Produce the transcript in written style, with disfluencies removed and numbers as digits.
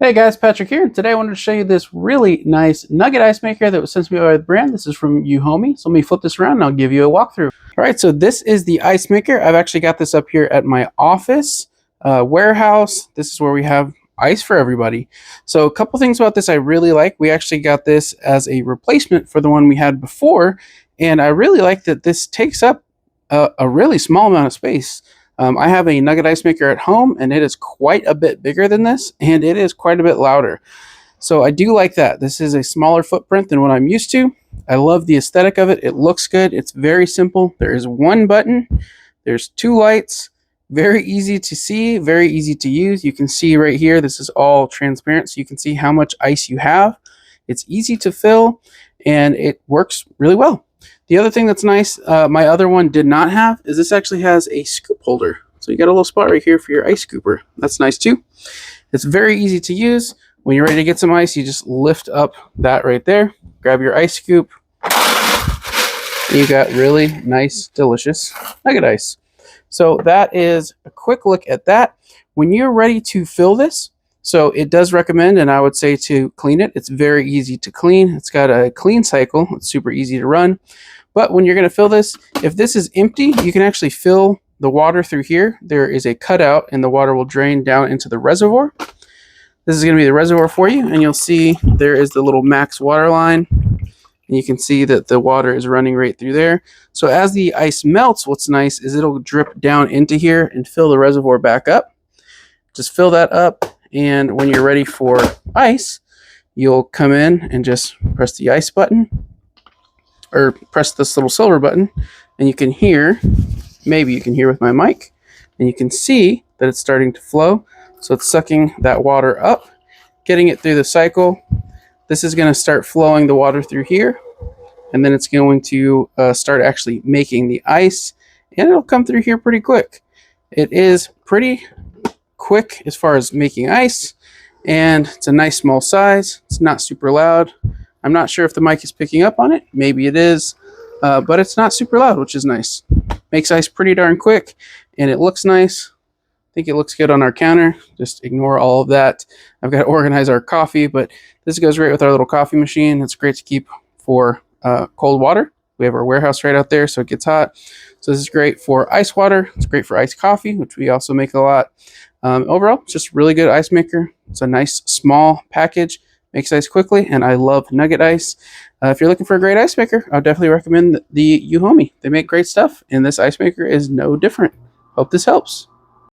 Hey guys, Patrick here. Today I wanted to show you this really nice nugget ice maker that was sent to me by the brand. This is from EUHOMY. So let me flip this around and I'll give you a walkthrough. All right, so this is the ice maker. I've actually got this up here at my office warehouse. This is where we have ice for everybody. So a couple things about this I really like. We actually got this as a replacement for the one we had before. And I really like that this takes up a really small amount of space. I have a nugget ice maker at home, and it is quite a bit bigger than this, and it is quite a bit louder. So I do like that. This is a smaller footprint than what I'm used to. I love the aesthetic of it. It looks good. It's very simple. There is one button. There's two lights. Very easy to see, very easy to use. You can see right here, this is all transparent, so you can see how much ice you have. It's easy to fill, and it works really well. The other thing that's nice, my other one did not have, is this actually has a scoop holder. So you got a little spot right here for your ice scooper. That's nice too. It's very easy to use. When you're ready to get some ice, you just lift up that right there, grab your ice scoop, and you got really nice, delicious nugget ice. So that is a quick look at that. When you're ready to fill this, so it does recommend, and I would say to clean it. It's very easy to clean. It's got a clean cycle. It's super easy to run. But when you're going to fill this, if this is empty, you can actually fill the water through here. There is a cutout, and the water will drain down into the reservoir. This is going to be the reservoir for you, and you'll see there is the little max water line. And you can see that the water is running right through there. So as the ice melts, what's nice is it'll drip down into here and fill the reservoir back up. Just fill that up, and when you're ready for ice, you'll come in and just press the ice button, or press this little silver button, and you can hear, maybe you can hear with my mic, and you can see that it's starting to flow. So it's sucking that water up, getting it through the cycle. This is going to start flowing the water through here, and then it's going to start actually making the ice, and it'll come through here pretty quick. It is pretty quick as far as making ice, and it's a nice small size. It's not super loud. I'm not sure if the mic is picking up on it. Maybe it is, but it's not super loud, which is nice. Makes ice pretty darn quick, and it looks nice. I think it looks good on our counter. Just ignore all of that. I've got to organize our coffee, but this goes great with our little coffee machine. It's great to keep for cold water. We have our warehouse right out there, so it gets hot. So this is great for ice water. It's great for iced coffee, which we also make a lot. Overall, it's just a really good ice maker. It's a nice small package. Makes ice quickly, and I love nugget ice. If you're looking for a great ice maker, I would definitely recommend the EUHOMY. They make great stuff, and this ice maker is no different. Hope this helps.